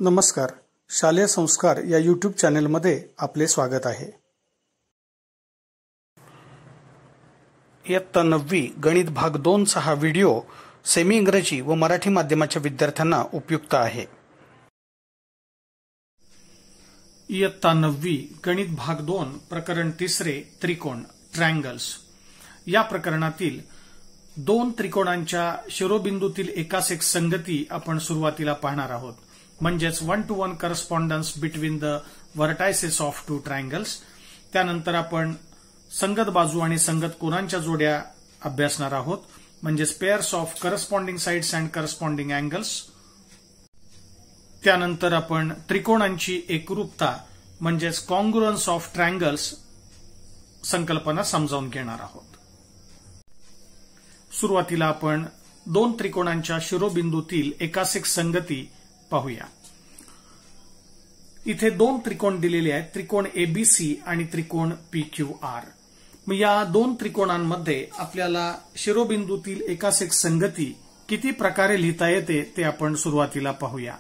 नमस्कार. शालेय संस्कार या यूट्यूब चॅनेलमध्ये आपले स्वागत आहे. इयत्ता 9वी गणित भाग 2 चा हा व्हिडिओ सेमी इंग्रजी व मराठी माध्यमाच्या विद्यार्थ्यांना उपयुक्त आहे. इयत्ता 9वी गणित भाग 2 प्रकरण 3 त्रिकोण ट्रायंगल्स. या प्रकरणातील दोन त्रिकोणांच्या शिरोबिंदूतील एकास एक संगती आपण सुरुवातीला पाहणार आहोत. म्हणजेच 1-to-1 correspondence between the vertices of two triangles. त्यानंतर आपण संगत बाजू आणि संगत कोनांच्या जोड्या अभ्यासणार आहोत. म्हणजेच pairs of corresponding sides and corresponding angles. त्यानंतर आपण त्रिकोणांची एकरूपता म्हणजेच कॉन्ग्रुअन्स ऑफ ट्रायंगल्स संकल्पना समजावून घेणार आहोत. सुरुवातीला आपण दोन त्रिकोणांच्या शिरोबिंदूतील एकास एक संगती पाहूया. इथे दोन त्रिकोण दिलेले आहेत, त्रिकोण एबीसी आणि त्रिकोण पीक्यूआर. मग या दोन त्रिकोणांमध्ये आपल्याला शिरोबिंदूतील एकास एक संगती किती प्रकारे लिहिता येते ते आपण सुरुवातीला पाहूया.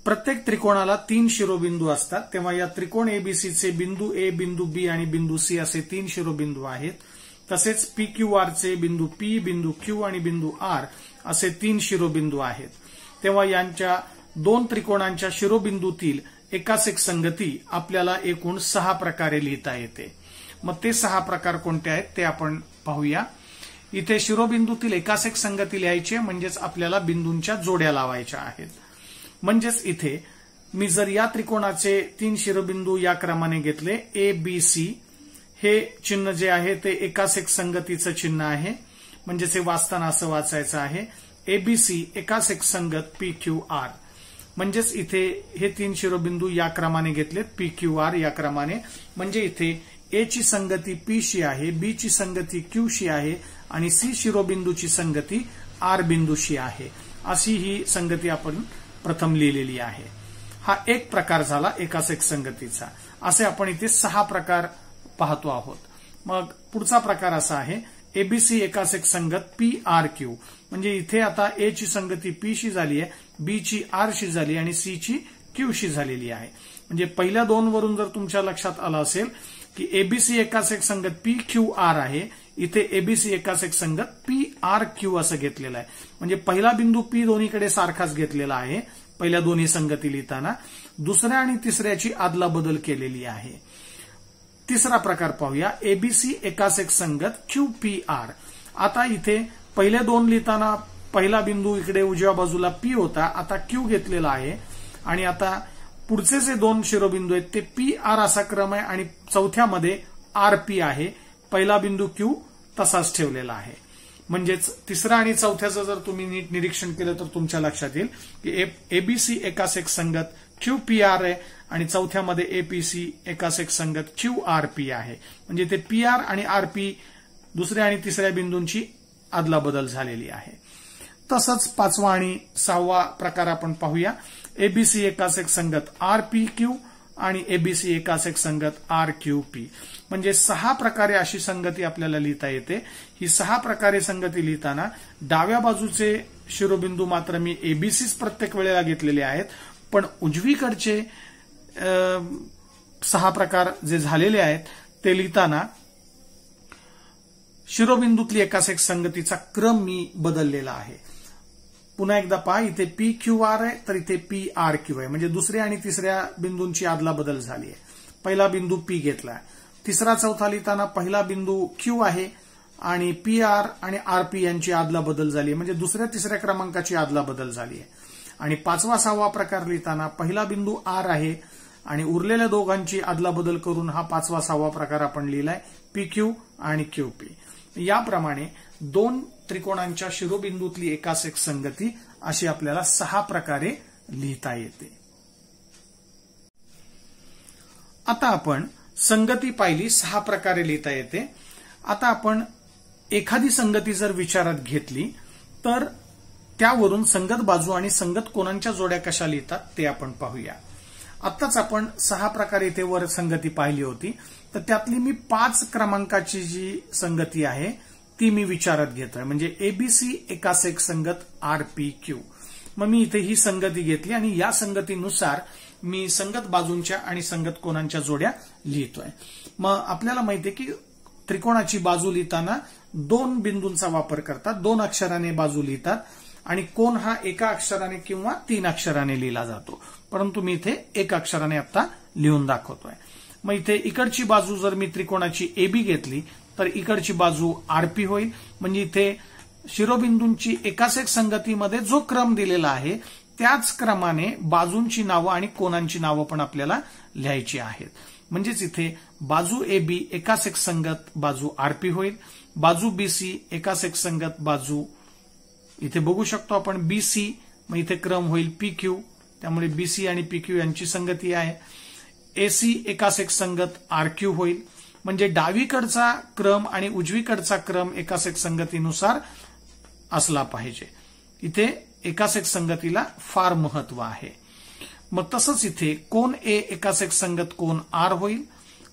प्रत्येक त्रिकोणाला 3 शिरोबिंदू असतात. तेव्हा या त्रिकोण एबीसीचे बिंदू ए, बिंदू बी आणि बिंदू सी असे 3 शिरोबिंदू आहेत. तसेच पीक्यूआरचे बिंदू पी, बिंदू क्यू आणि बिंदू आर असे 3 शिरोबिंदू आहेत. तेव्हा यांच्या दोन त्रिकोणांच्या शिरोबिंदूतील एकास एक संगती आपल्याला एकूण 6 प्रकारे लिहिता येते. मग ते 6 प्रकार कोणते आहेत ते आपण पाहूया. इथे शिरोबिंदूतील एकास एक संगती लिहायची म्हणजेच आपल्याला बिंदूंच्या जोड्या लावायच्या आहेत. म्हणजेच इथे मी जर या त्रिकोणाचे 3 शिरोबिंदू या क्रमाने घेतले, ए बी सी, हे चिन्ह जे आहे ते एकास एक संगतीचं चिन्ह आहे. म्हणजेच हे वाचताना असं वाचायचं आहे, एबीसी एकास एक संगत पीक्यूआर. म्हणजेच इथे हे 3 शिरोबिंदू या क्रमाने घेतलेत, पीक्यूआर या क्रमाने. म्हणजे इथे ए ची संगती पी शी आहे, बी ची संगती क्यू शी आहे आणि सी शिरोबिंदूची संगती आर बिंदूशी आहे. अशी ही संगती आपण प्रथम लिहिलेली आहे. हा एक प्रकार झाला एकास एक संगतीचा. असे आपण इथे 6 प्रकार पाहतो आहोत. मग पुढचा प्रकार असा आहे, एबीसी एकास एक संगत पी आर क्यू. म्हणजे इथे आता ए ची संगती पी शी झाली आहे, बी ची आर शी झाली आणि सी ची क्यू शी झालेली आहे. म्हणजे पहिल्या 2 वरून जर तुमच्या लक्षात आलं असेल की एबीसी एकास एक संगत पी क्यू आर आहे, इथे एबीसी एकास एक संगत पी आर क्यू असं घेतलेलं आहे. म्हणजे पहिला बिंदू पी दोन्हीकडे सारखाच घेतलेला आहे पहिल्या दोन्ही संगती लिहिताना. दुसऱ्या आणि तिसऱ्याची आदला बदल केलेली आहे. तिसरा प्रकार पाहूया, एबीसी एकास एक संगत क्यू पी आर. आता इथे पहिले 2 लिहिताना पहिला बिंदू इकडे उजव्या बाजूला पी होता, आता क्यू घेतलेला आहे. आणि आता पुढचे जे 2 शिरोबिंदू आहेत ते पी आर असा क्रम आहे आणि चौथ्यामध्ये आर पी आहे. पहिला बिंदू क्यू तसाच ठेवलेला आहे. म्हणजेच तिसरा आणि चौथ्याचं जर तुम्ही नीट निरीक्षण केलं तर तुमच्या लक्षात येईल की एबीसी एकास एक संगत क्यू पी आर आहे आणि चौथ्यामध्ये एपीसी एकास एक संगत क्यू आर पी आहे. म्हणजे ते पी आर आणि आर पी दुसऱ्या आणि तिसऱ्या बिंदूंची आदला बदल झालेली आहे. तसंच 5वा आणि 6वा प्रकार आपण पाहूया, एबीसी एकास एक संगत आर पी क्यू आणि एबीसी एकास एक संगत आर क्यू पी. म्हणजे 6 प्रकारे अशी संगती आपल्याला लिहिता येते. ही 6 प्रकारे संगती लिहिताना डाव्या बाजूचे शिरोबिंदू मात्र मी एबीसीच प्रत्येक वेळेला घेतलेले आहेत, पण उजवीकडचे 6 प्रकार जे झालेले आहेत ते लिहिताना शिरोबिंदूतली एकास एक संगतीचा क्रम मी बदललेला आहे. पुन्हा एकदा पहा, इथे पी क्यू आर आहे तर इथे पी आर क्यू आहे. म्हणजे दुसऱ्या आणि तिसऱ्या बिंदूंची आदला बदल झाली आहे. पहिला बिंदू पी घेतला, तिसरा चौथा लिहिताना पहिला बिंदू क्यू आहे आणि पी आर आणि आर पी यांची आदला बदल झाली. म्हणजे दुसऱ्या तिसऱ्या क्रमांकाची आदला बदल झाली आहे. आणि 5वा 6वा प्रकार लिहिताना पहिला बिंदू आर आहे आणि उरलेल्या दोघांची आदला बदल करून हा 5वा 6वा प्रकार आपण लिहिलाय, पी क्यू आणि क्यू पी. याप्रमाणे 2 त्रिकोणांच्या शिरोबिंदूतली एकास एक संगती अशी आपल्याला 6 प्रकारे लिहिता येते. आता आपण संगती पाहिली, 6 प्रकारे लिहिता येते. आता आपण एखादी संगती जर विचारात घेतली तर त्यावरून संगत बाजू आणि संगत कोनांच्या जोड्या कशा लिहितात ते आपण पाहूया. आत्ताच आपण 6 प्रकारे इथे वर संगती पाहिली होती, तर त्यातली मी 5 क्रमांकाची जी संगती आहे ती मी विचारात घेतोय. म्हणजे एबीसी एकास एक संगत आर पी क्यू. मग मी इथे ही संगती घेतली आणि या संगतीनुसार मी संगत बाजूंच्या आणि संगत कोनांच्या जोड्या लिहितोय. मग आपल्याला माहितीये की त्रिकोणाची बाजू लिहिताना 2 बिंदूंचा वापर करतात, 2 अक्षराने बाजू लिहितात आणि कोन हा एका अक्षराने किंवा 3 अक्षराने लिहिला जातो, परंतु मी इथे 1 अक्षराने आता लिहून दाखवतोय. मग इथे इकडची बाजू जर मी त्रिकोणाची AB घेतली तर इकडची बाजू RP होईल. म्हणजे इथे शिरोबिंदूंची एकाच एक संगतीमध्ये जो क्रम दिलेला आहे त्याच क्रमाने बाजूंची नावं आणि कोनांची नावं पण आपल्याला लिहायची आहेत. म्हणजेच इथे बाजू AB एकाच एक संगत बाजू RP होईल, बाजू BC एकाच एक संगत बाजू इथे बघू शकतो आपण BC, मग इथे क्रम होईल PQ, त्यामुळे BC आणि PQ यांची संगती आहे. AC एकाच एक संगत RQ होईल. म्हणजे डावीकडचा क्रम आणि उजवीकडचा क्रम एकाच एक संगतीनुसार असला पाहिजे. इथे एकाच एक संगतीला फार महत्व आहे. मग तसंच इथे कोन A एकाच एक संगत कोन R होईल.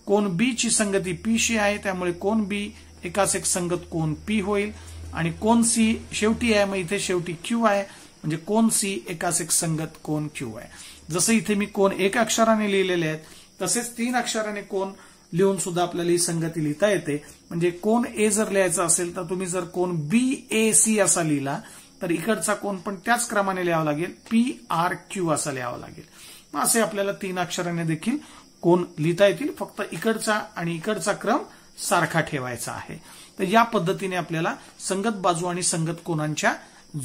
कोन B ची संगती P शी आहे, त्यामुळे कोन B एकाच एक संगत कोन P होईल आणि कोन C शेवटी आहे, मग इथे शेवटी Q आहे, म्हणजे कोन C एकाच एक संगत कोन Q आहे. जसं इथे मी कोन 1 अक्षराने लिहिलेले आहेत तसेच 3 अक्षराने कोन लिहून सुद्धा आपल्याला ही संगती लिहिता येते. म्हणजे कोन A जर लिहायचा असेल तर तुम्ही जर कोन BAC असा लिहिला तर इकडचा कोन पण त्याच क्रमाने लिहावा लागेल, PRQ असा लिहावा लागेल. मग असे आपल्याला 3 अक्षराने देखील कोन लिहिता येतील, फक्त इकडचा आणि इकडचा क्रम सारखा ठेवायचा आहे. तर या पद्धतीने आपल्याला संगत बाजू आणि संगत कोनांच्या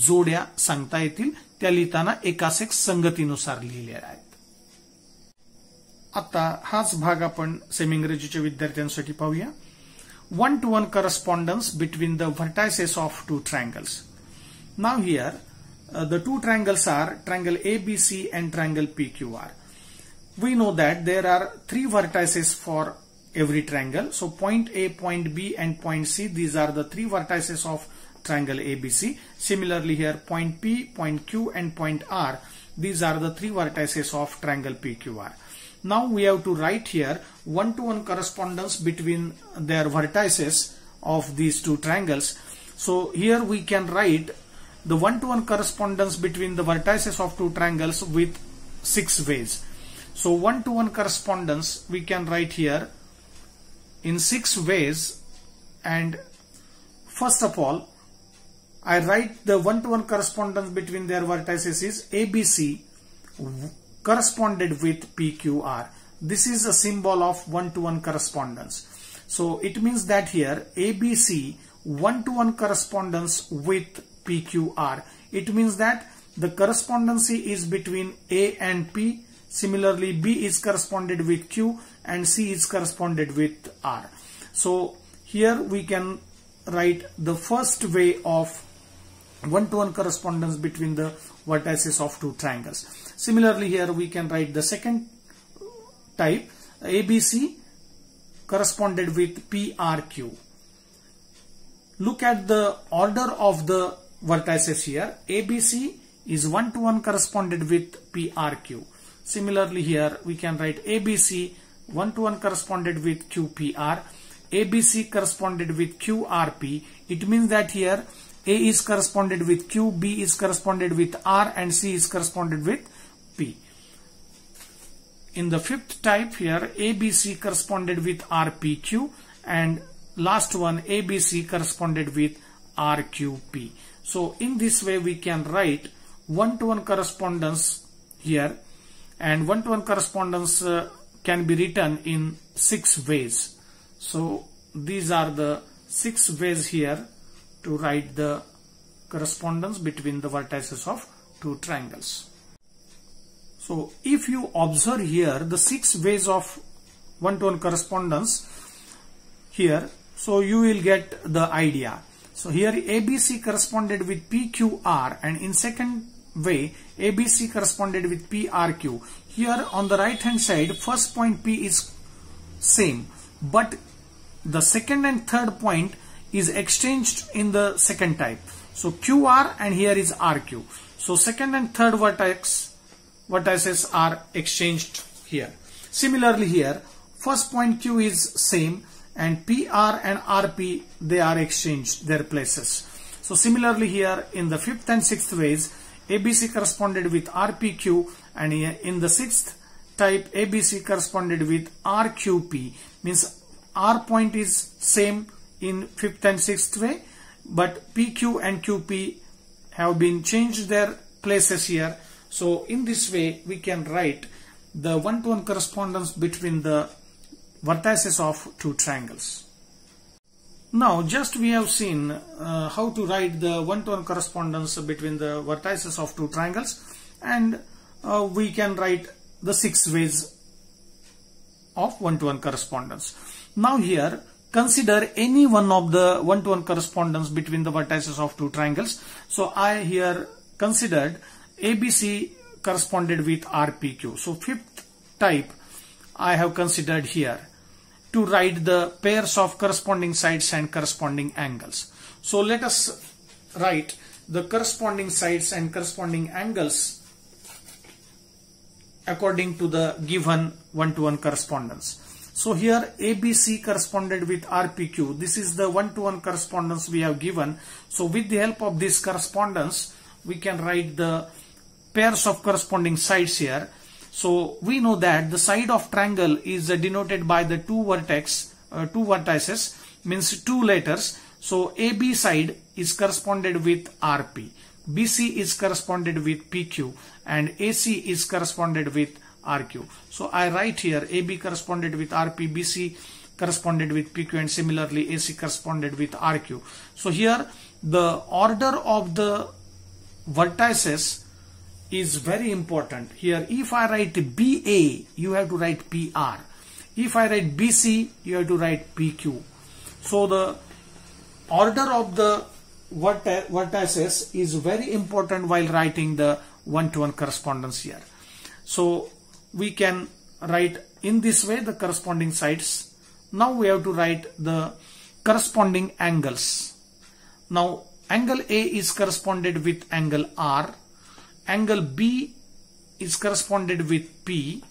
जोड्या सांगता येतील, त्या लिहिताना एकाच एक संगतीनुसार लिहिलेल्या आहेत. आता हाच भाग आपण सेमी इंग्रजीच्या विद्यार्थ्यांसाठी पाहूया. 1-to-1 correspondence between the vertices of 2 triangles. Now here the 2 triangles are triangle ABC and triangle PQR. We know that there are 3 vertices for every triangle. So point A, point B and point C, these are the 3 vertices of triangle ABC. Similarly here point P, point Q and point R, these are the 3 vertices of triangle PQR. Now we have to write here 1-to-1 correspondence between their vertices of these 2 triangles. So here we can write the 1-to-1 correspondence between the vertices of 2 triangles with 6 ways. So 1-to-1 correspondence we can write here in 6 ways, and first of all I write the 1-to-1 correspondence between their vertices is ABC corresponded with PQR. This is a symbol of 1-to-1 correspondence. So it means that here ABC 1-to-1 correspondence with PQR. It means that the correspondency is between A and P. Similarly, B is corresponded with Q and C is corresponded with R. So here we can write the first way of 1-to-1 correspondence between the vertices of 2 triangles. Similarly, here we can write the second type, ABC corresponded with PRQ. Look at the order of the vertices here. ABC is 1-to-1 corresponded with PRQ. Similarly, here we can write ABC 1-to-1 corresponded with QPR, ABC corresponded with QRP. It means that here A is corresponded with Q, B is corresponded with R and C is corresponded with P. In the 5th type here ABC corresponded with RPQ and last one ABC corresponded with RQP. So in this way we can write 1-to-1 correspondence here, and 1-to-1 correspondence can be written in 6 ways. So these are the 6 ways here to write the correspondence between the vertices of 2 triangles. So if you observe here the 6 ways of 1-to-1 correspondence here, so you will get the idea. So here ABC corresponded with PQR, and in second way ABC corresponded with PRQ. Here on the right hand side first point P is same, but the second and third point is exchanged in the second type. So QR and here is RQ. So second and third vertices are exchanged here. Similarly here first point Q is same and PR and RP, they are exchanged their places. So similarly here in the 5th and 6th ways ABC corresponded with RPQ, and in the sixth type ABC corresponded with RQP, means R point is same in fifth and sixth way, but PQ and QP have been changed their places here. So in this way we can write the one-to-one correspondence between the vertices of two triangles. Now just we have seen how to write the one-to-one correspondence between the vertices of two triangles, and we can write the 6 ways of one-to-one correspondence. Now here consider any one of the one-to-one correspondence between the vertices of two triangles. So I here considered ABC corresponded with RPQ. So fifth type I have considered here to write the pairs of corresponding sides and corresponding angles. So let us write the corresponding sides and corresponding angles according to the given one-to-one correspondence. So here ABC corresponded with RPQ. This is the one-to-one correspondence we have given. So with the help of this correspondence, we can write the pairs of corresponding sides here. So we know that the side of triangle is denoted by the two vertices, means two letters. So AB side is corresponded with RP, BC is corresponded with PQ, and AC is corresponded with RQ. So I write here AB corresponded with RP, BC corresponded with PQ, and similarly AC corresponded with RQ. So here the order of the vertices is very important. Here if I write BA, you have to write PR. If I write BC, you have to write PQ. So the order of the vertices is very important while writing the one-to-one correspondence here. So we can write in this way the corresponding sides. Now we have to write the corresponding angles. Now angle A is corresponded with angle R, angle B is corresponded with P,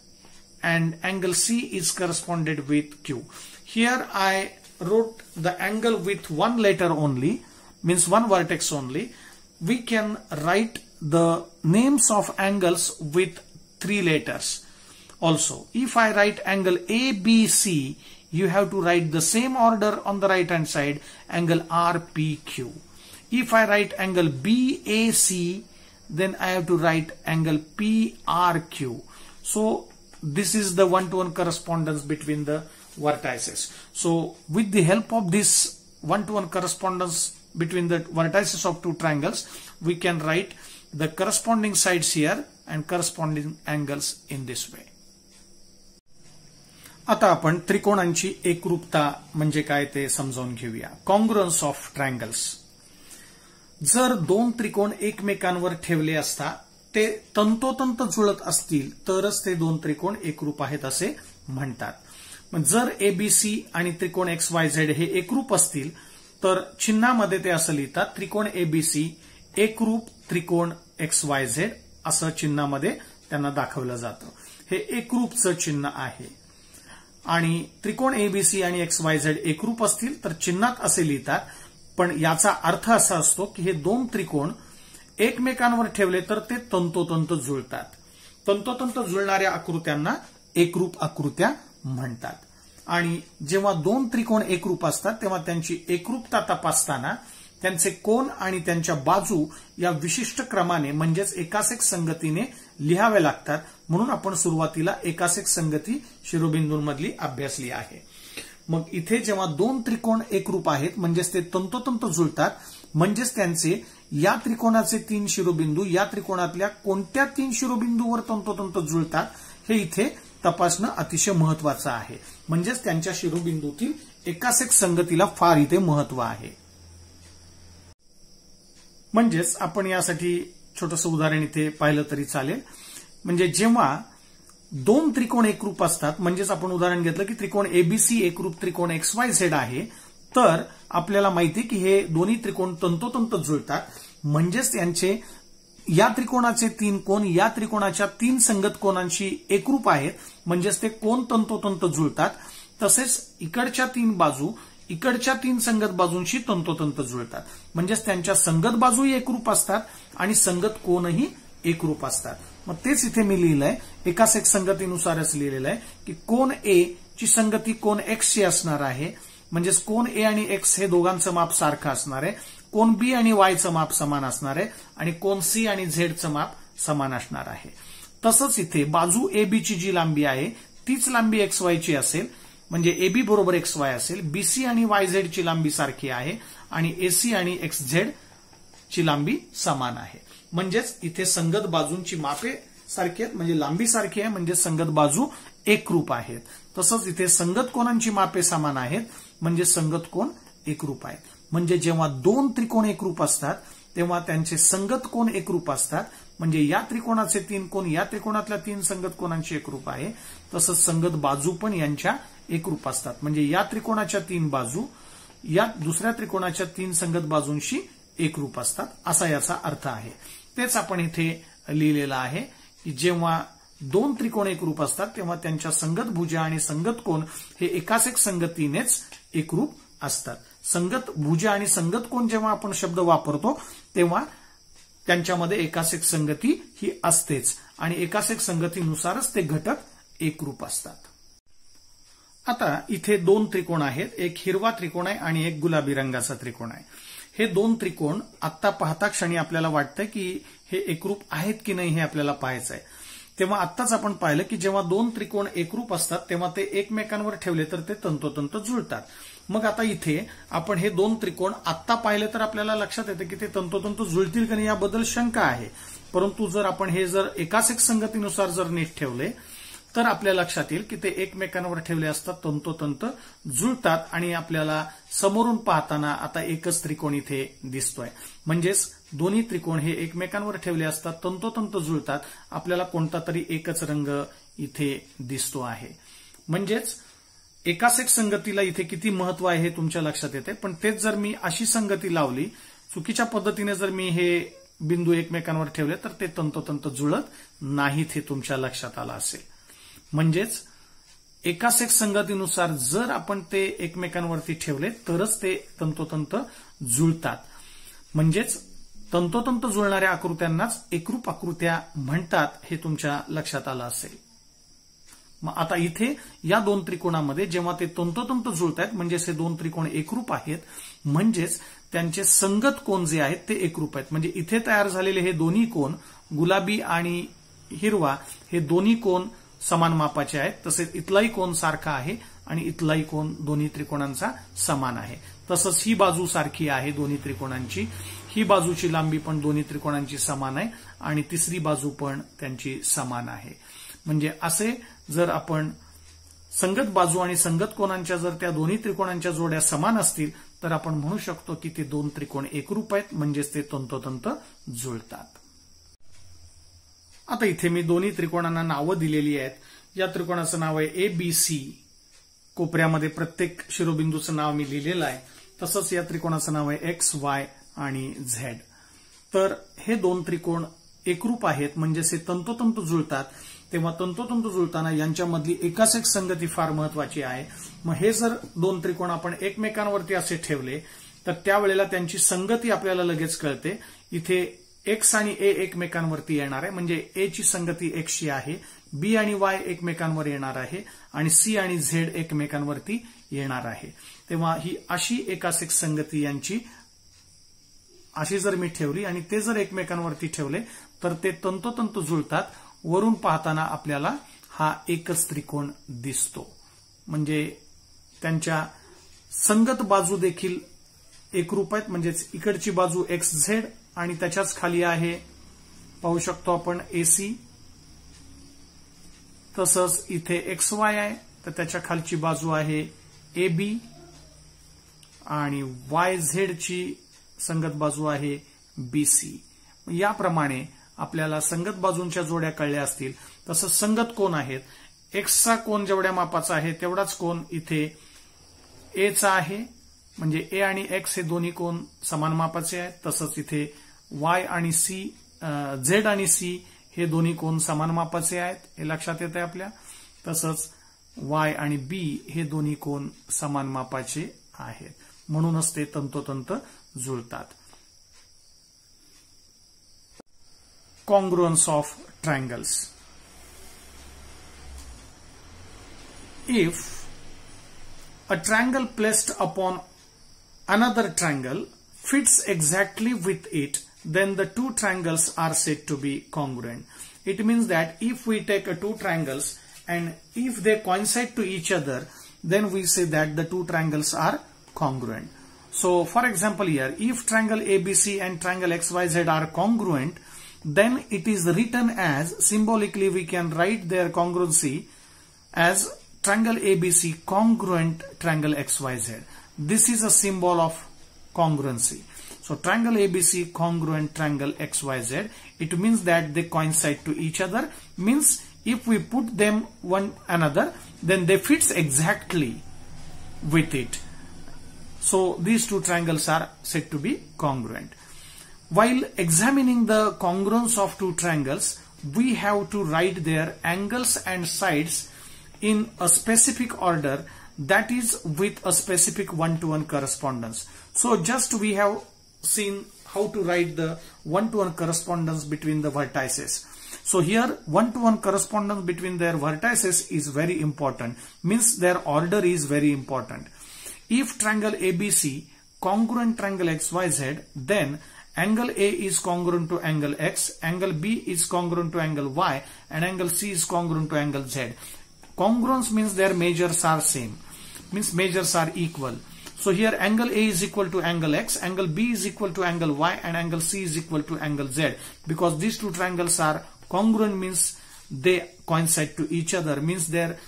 and angle C is corresponded with Q. Here I wrote the angle with one letter only, means one vertex only. We can write the names of angles with 3 letters. Also, if I write angle ABC, you have to write the same order on the right hand side, angle RPQ. If I write angle BAC, then I have to write angle PRQ. So this is the one-to-one correspondence between the vertices. So with the help of this one-to-one correspondence between the vertices of two triangles, we can write the corresponding sides here and corresponding angles in this way. आता आपण त्रिकोणांची एकरूपता म्हणजे काय ते समजावून घेऊया. कॉन्ग्रुअन्स of triangles. जर दोन त्रिकोण एकमेकांवर ठेवले असता ते तंतोतंत जुळत असतील तरच ते दोन त्रिकोण एकरूप आहेत असे म्हणतात. जर एबीसी आणि त्रिकोण XYZ हे एकरूप असतील तर चिन्हामध्ये ते असं लिहितात, त्रिकोण एबीसी एकरूप त्रिकोण XYZ असं चिन्हामध्ये त्यांना दाखवलं जातं. हे एकरूपचं चिन्ह आहे. आणि त्रिकोण एबीसी आणि XYZ एकरूप असतील तर चिन्हात असे लिहितात, पण याचा अर्थ असा असतो की हे दोन त्रिकोण एकमेकांवर ठेवले तर ते तंतोतंत जुळतात. तंतोतंत जुळणाऱ्या आकृत्यांना एकरूप आकृत्या म्हणतात. आणि जेव्हा दोन त्रिकोण एकरूप असतात तेव्हा त्यांची एकरूपता तपासताना त्यांचे कोन आणि त्यांच्या बाजू या विशिष्ट क्रमाने म्हणजेच एकासेक संगतीने लिहावे लागतात. म्हणून आपण सुरुवातीला एकासेक संगती शिरोबिंदूंमधली अभ्यासली आहे. मग इथे जेव्हा दोन त्रिकोण एकरूप आहेत म्हणजेच ते तंतोतंत जुळतात, म्हणजेच त्यांचे या त्रिकोणाचे 3 शिरोबिंदू या त्रिकोणातल्या कोणत्या 3 शिरोबिंदूवर तंतोतंत जुळतात हे इथे तपासणं अतिशय महत्वाचं आहे. म्हणजेच त्यांच्या शिरोबिंदूतील एकासेक संगतीला फार इथे महत्व आहे. म्हणजेच आपण यासाठी छोटंसं उदाहरण इथे पाहिलं तरी चालेल. म्हणजे जेव्हा दोन त्रिकोण एकरूप असतात, म्हणजेच आपण उदाहरण घेतलं की त्रिकोण एबीसी एकरूप त्रिकोण XYZ आहे, तर आपल्याला माहिती की हे दोन्ही त्रिकोण तंतोतंत जुळतात. म्हणजेच त्यांचे या त्रिकोणाचे 3 कोन या त्रिकोणाच्या 3 संगत कोनांशी एकरूप आहेत, म्हणजेच ते कोन तंतोतंत जुळतात. तसेच इकडच्या 3 बाजू इकडच्या 3 संगत बाजूंशी तंतोतंत जुळतात. म्हणजेच त्यांच्या संगत बाजूही एकरूप असतात आणि संगत कोणही एकरूप असतात. मग तेच इथे मी लिहिलंय, एकाच एक संगतीनुसारच लिहिलेलं आहे की कोन ए ची संगती कोन एक्स शी असणार आहे. म्हणजेच कोन ए आणि एक्स हे दोघांचं माप सारखं असणार आहे. कोन बी आणि वायचं माप समान असणार आहे आणि कोन सी आणि झेडचं माप समान असणार आहे. तसंच इथे बाजू ए बी ची जी लांबी आहे तीच लांबी एक्स वाय ची असेल. म्हणजे एबी बरोबर एक्स वाय असेल. बीसी आणि वाय झेड ची लांबी सारखी आहे आणि एसी आणि एक्स झेड ची लांबी समान आहे. म्हणजेच इथे संगत बाजूंची मापे सारखी आहेत, म्हणजे लांबी सारखी आहे, म्हणजे संगत बाजू एकरूप आहेत. तसंच इथे संगत कोनांची मापे समान आहेत, म्हणजे संगत कोन एकरूप आहेत. म्हणजे जेव्हा 2 त्रिकोण एकरूप असतात तेव्हा त्यांचे संगत कोन एकरूप असतात. म्हणजे या त्रिकोणाचे 3 कोन या त्रिकोणातल्या 3 संगत कोनांची एकरूप आहे. तसंच संगत बाजू पण यांच्या एकरूप असतात. म्हणजे या त्रिकोणाच्या 3 बाजू या दुसऱ्या त्रिकोणाच्या 3 संगत बाजूंशी एकरूप असतात, असा याचा अर्थ आहे. तेच आपण इथे लिहिलेलं आहे की जेव्हा 2 त्रिकोण एकरूप असतात तेव्हा त्यांच्या संगत भुजा आणि संगत कोन हे एकाच एक संगतीनेच एकरूप असतात. संगत भुजा आणि संगत कोन जेव्हा आपण शब्द वापरतो तेव्हा त्यांच्यामध्ये एकाच एक संगती ही असतेच आणि एकाच एक संगतीनुसारच ते घटक एकरूप असतात. आता इथे 2 त्रिकोण आहेत. एक हिरवा त्रिकोण आहे आणि एक गुलाबी रंगाचा त्रिकोण आहे. हे 2 त्रिकोण आत्ता पाहता क्षणी आपल्याला वाटतं की हे एकरूप आहेत की नाही हे आपल्याला पाहायचं आहे. तेव्हा आत्ताच आपण पाहिलं की जेव्हा 2 त्रिकोण एकरूप असतात तेव्हा ते एकमेकांवर ठेवले तर ते तंतोतंत जुळतात. मग आता इथे आपण हे 2 त्रिकोण आत्ता पाहिले तर आपल्याला लक्षात येतं की ते तंतोतंत जुळतील की नाही याबद्दल शंका आहे. परंतु जर आपण हे जर एकाच एक संगतीनुसार जर नीट ठेवले तर आपल्या लक्षात येईल की ते एकमेकांवर ठेवले असतात तंतोतंत जुळतात आणि आपल्याला समोरून पाहताना आता एकच त्रिकोण इथे दिसतोय. म्हणजेच दोन्ही त्रिकोण हे एकमेकांवर ठेवले असतात तंतोतंत जुळतात. आपल्याला कोणता तरी एकच रंग इथे दिसतो आहे. म्हणजेच एकाच एक संगतीला इथे किती महत्व आहे हे तुमच्या लक्षात येते. पण तेच जर मी अशी संगती लावली, चुकीच्या पद्धतीने जर मी हे बिंदू एकमेकांवर ठेवले तर ते तंतोतंत जुळत नाहीत हे तुमच्या लक्षात आलं असेल. म्हणजेच एकाच एक संगतीनुसार जर आपण ते एकमेकांवरती ठेवले तरच ते तंतोतंत जुळतात. म्हणजेच तंतोतंत जुळणाऱ्या आकृत्यांनाच एकरूप आकृत्या म्हणतात हे तुमच्या लक्षात आलं असेल. मग आता इथे या 2 त्रिकोणामध्ये जेव्हा ते तंतोतंत जुळतात म्हणजेच हे 2 त्रिकोण एकरूप आहेत, म्हणजेच त्यांचे संगत कोन जे आहेत ते एकरूप आहेत. म्हणजे इथे तयार झालेले हे दोन्ही कोन गुलाबी आणि हिरवा हे दोन्ही कोन समान मापाचे आहेत. तसेच इथलाही कोन सारखा आहे आणि इथलाही कोन दोन्ही त्रिकोणांचा समान आहे. तसंच ही बाजू सारखी आहे दोन्ही त्रिकोणांची. ही बाजूची लांबी पण दोन्ही त्रिकोणांची समान आहे आणि तिसरी बाजू पण त्यांची समान आहे. म्हणजे असे जर आपण संगत बाजू आणि संगत कोनांच्या जर त्या दोन्ही त्रिकोणांच्या जोड्या समान असतील तर आपण म्हणू शकतो की ते 2 त्रिकोण एकरूप आहेत, म्हणजेच ते तंतोतंत जुळतात. आता इथे मी दोन्ही त्रिकोणांना नावं दिलेली आहेत. या त्रिकोणाचं नाव आहे एबीसी. कोपऱ्यामध्ये प्रत्येक शिरोबिंदूचं नाव मी लिहिलेलं आहे. तसंच या त्रिकोणाचं नाव आहे एक्स, वाय आणि झेड. तर हे 2 त्रिकोण एकरूप आहेत, म्हणजेच हे तंतोतंत जुळतात. तेव्हा तंतोतंत जुळताना यांच्यामधली एकाच एक संगती फार महत्वाची आहे. मग हे जर 2 त्रिकोण आपण एकमेकांवरती असे ठेवले तर त्यावेळेला त्यांची संगती आपल्याला लगेच कळते. इथे एक्स आणि ए एकमेकांवरती येणार आहे, म्हणजे ए ची संगती एक्सशी आहे, बी आणि वाय एकमेकांवर येणार आहे आणि सी आणि झेड एकमेकांवरती येणार आहे. तेव्हा ही अशी एकाच एक संगती यांची अशी जर मी ठेवली आणि ते जर एकमेकांवरती ठेवले तर ते तंतोतंत जुळतात. वरून पाहताना आपल्याला हा एकच त्रिकोण दिसतो. म्हणजे त्यांच्या संगत बाजू देखील एकरूप आहेत. म्हणजेच इकडची बाजू एक्स झेड आणि त्याच्याच खाली आहे पाहू शकतो आपण एसी. तसंच इथे एक्स वाय आहे तर त्याच्या खालची बाजू आहे एबी आणि वाय झेडची संगत बाजू आहे बीसी. याप्रमाणे आपल्याला संगत बाजूंच्या जोड्या कळल्या असतील. तसंच संगत कोन आहेत. एक्सचा कोन जेवढ्या मापाचा आहे तेवढाच कोन इथे एचा आहे, म्हणजे ए आणि एक्स हे दोन्ही कोन समान मापाचे आहेत. तसंच इथे वाय आणि सी, झेड आणि सी हे दोन्ही कोन समान मापाचे आहेत, हे लक्षात येते आपल्या. तसंच वाय आणि बी हे दोन्ही कोन समान मापाचे आहेत, म्हणूनच ते तंतोतंत जुळतात. Congruence of triangles. If a triangle placed upon another triangle fits exactly with it, then the two triangles are said to be congruent. It means that if we take two triangles and if they coincide to each other, then we say that the two triangles are congruent. So for example here, if triangle ABC and triangle XYZ are congruent, then it is written as, symbolically we can write their congruency as triangle ABC congruent triangle XYZ. This is a symbol of congruency. So triangle ABC congruent triangle XYZ, it means that they coincide to each other, means if we put them one another, then they fits exactly with it. So these two triangles are said to be congruent. While examining the congruence of two triangles, we have to write their angles and sides in a specific order, that is with a specific one-to-one correspondence. So just we have seen how to write the one-to-one correspondence between the vertices. So here one-to-one correspondence between their vertices is very important, means their order is very important. If triangle ABC congruent triangle XYZ, then angle A is congruent to angle X, angle B is congruent to angle Y, and angle C is congruent to angle Z. Congruence means their measures are same, means measures are equal. So here angle A is equal to angle X, angle B is equal to angle Y, and angle C is equal to angle Z. Because these two triangles are congruent, means they coincide to each other, means their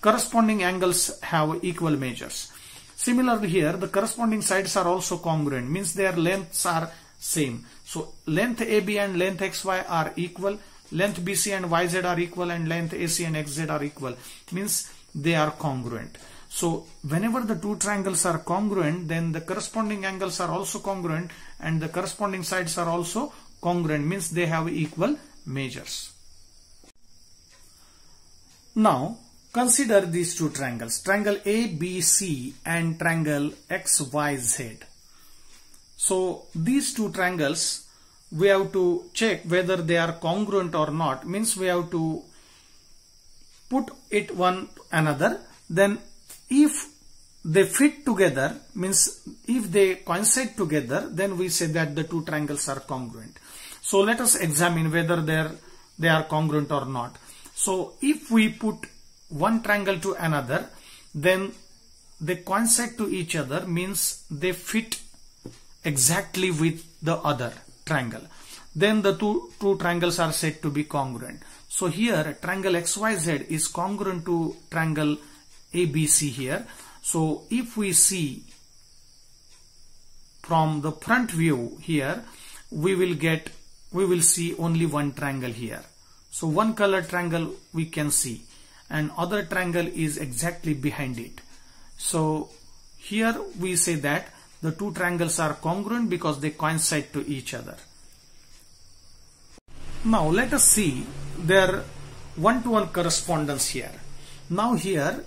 corresponding angles have equal measures. Similarly here, the corresponding sides are also congruent, means their lengths are same. So length AB and length XY are equal, length BC and YZ are equal, and length AC and XZ are equal, means they are congruent. So whenever the two triangles are congruent, then the corresponding angles are also congruent and the corresponding sides are also congruent, means they have equal measures. Now consider these two triangles, triangle ABC and triangle XYZ. So these two triangles, we have to check whether they are congruent or not, means we have to put it one another. Then if they fit together, means if they coincide together, then we say that the two triangles are congruent. So let us examine whether they are congruent or not. So if we put one triangle to another, then they coincide to each other, means they fit exactly with the other triangle. Then the two triangles are said to be congruent. So here triangle XYZ is congruent to triangle ABC here. So if we see from the front view here, we will see only one triangle here. So one color triangle we can see, and other triangle is exactly behind it. So here we say that the two triangles are congruent because they coincide to each other. Now let us see their one-to-one correspondence here. Now here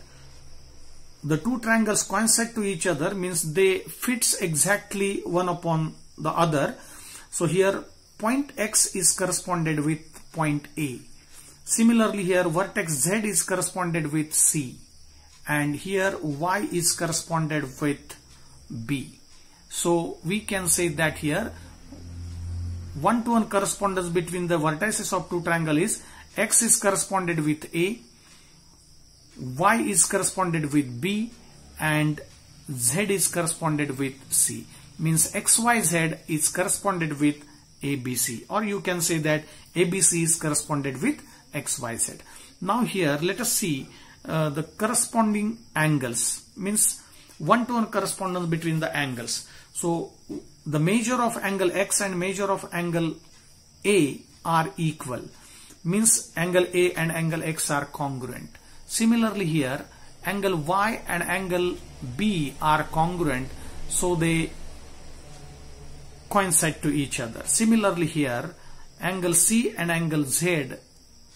the two triangles coincide to each other, means they fits exactly one upon the other. So here point X is corresponded with point A. Similarly here vertex Z is corresponded with C, and here Y is corresponded with B. So we can say that here one-to-one correspondence between the vertices of two triangles is X is corresponded with A, Y is corresponded with B, and Z is corresponded with C. Means XYZ is corresponded with ABC, or you can say that ABC is corresponded with XYZ. Now here let us see the corresponding angles, means one-to-one correspondence between the angles. So the measure of angle X and measure of angle A are equal, means angle A and angle X are congruent. Similarly here angle Y and angle B are congruent, so they coincide to each other. Similarly here angle C and angle Z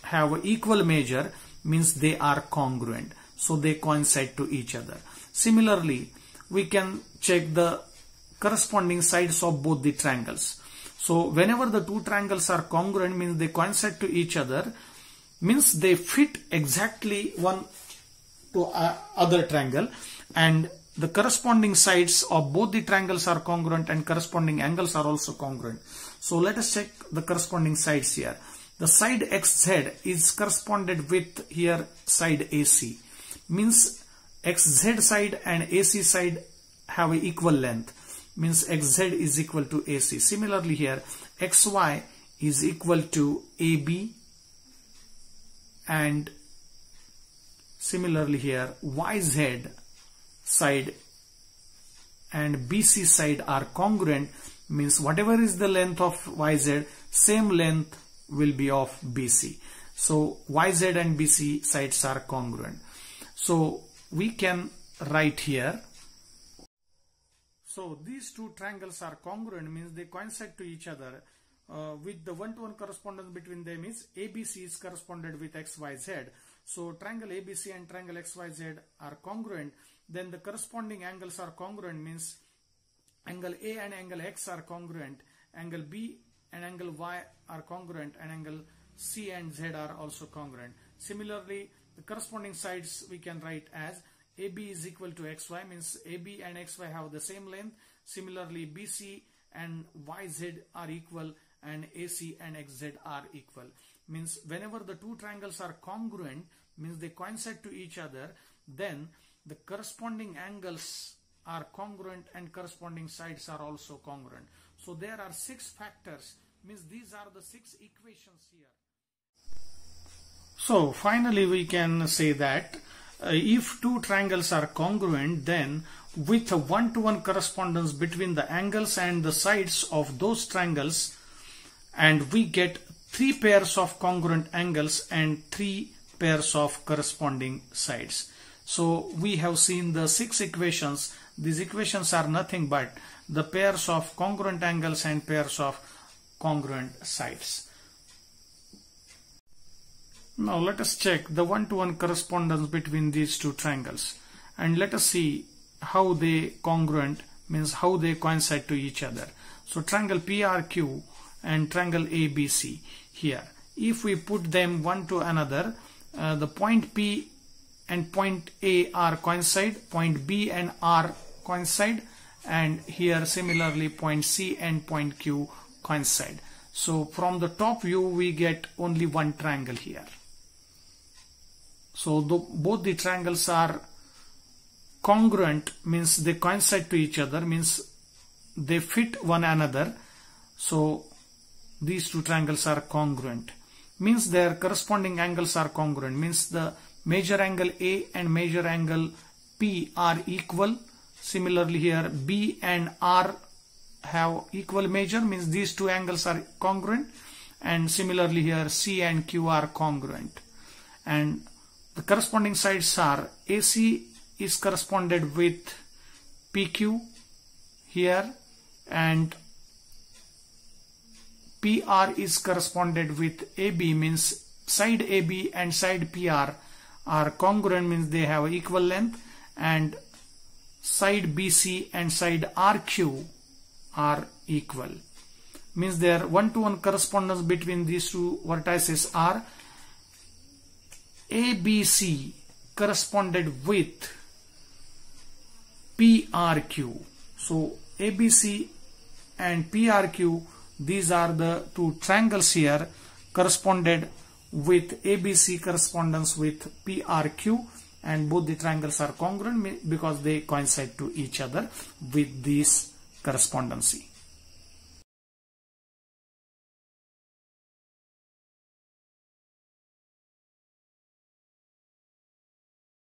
have equal measure, means they are congruent, so they coincide to each other. Similarly we can check the corresponding sides of both the triangles. So whenever the two triangles are congruent, means they coincide to each other, means they fit exactly one to other triangle, and the corresponding sides of both the triangles are congruent and corresponding angles are also congruent. So let us check the corresponding sides here. The side XZ is corresponded with here side AC. Means XZ side and AC side have an equal length. Means XZ is equal to AC. Similarly here XY is equal to AB, and similarly here YZ side and BC side are congruent. Means whatever is the length of YZ, same length will be of BC. So YZ and BC sides are congruent. So we can write here. So these two triangles are congruent, means they coincide to each other with the one-to-one correspondence between them is ABC is corresponded with XYZ. So triangle ABC and triangle XYZ are congruent. Then the corresponding angles are congruent, means angle A and angle X are congruent, angle B and angle Y are congruent, and angle C and Z are also congruent. Similarly, the corresponding sides we can write as AB is equal to XY, means AB and XY have the same length. Similarly, BC and YZ are equal, and AC and XZ are equal. Means whenever the two triangles are congruent, means they coincide to each other, then the corresponding angles are congruent and corresponding sides are also congruent. So there are 6 factors, means these are the 6 equations here. So finally we can say that if two triangles are congruent, then with a one-to-one correspondence between the angles and the sides of those triangles, and we get 3 pairs of congruent angles and 3 pairs of corresponding sides. So we have seen the 6 equations. These equations are nothing but the pairs of congruent angles and pairs of congruent sides. Now let us check the one-to-one correspondence between these two triangles, and let us see how they congruent, means how they coincide to each other. So triangle PRQ and triangle ABC here, if we put them one to another, the point P and point A are coincide, point B and R coincide, and here similarly point C and point Q coincide. So from the top view we get only one triangle here. So both the triangles are congruent, means they coincide to each other, means they fit one another. So these two triangles are congruent, means their corresponding angles are congruent, means the major angle A and major angle P are equal. Similarly here B and R have equal major, means these two angles are congruent, and similarly here C and Q are congruent. And the corresponding sides are AC is corresponded with PQ here, and PR is corresponded with AB, means side AB and side PR are congruent, means they have equal length, and side BC and side RQ are equal, means their one-to-one correspondence between these two vertices are ABC corresponded with PRQ. So ABC and PRQ, these are the two triangles here corresponded with ABC correspondence with PRQ, and both the triangles are congruent because they coincide to each other with this correspondency.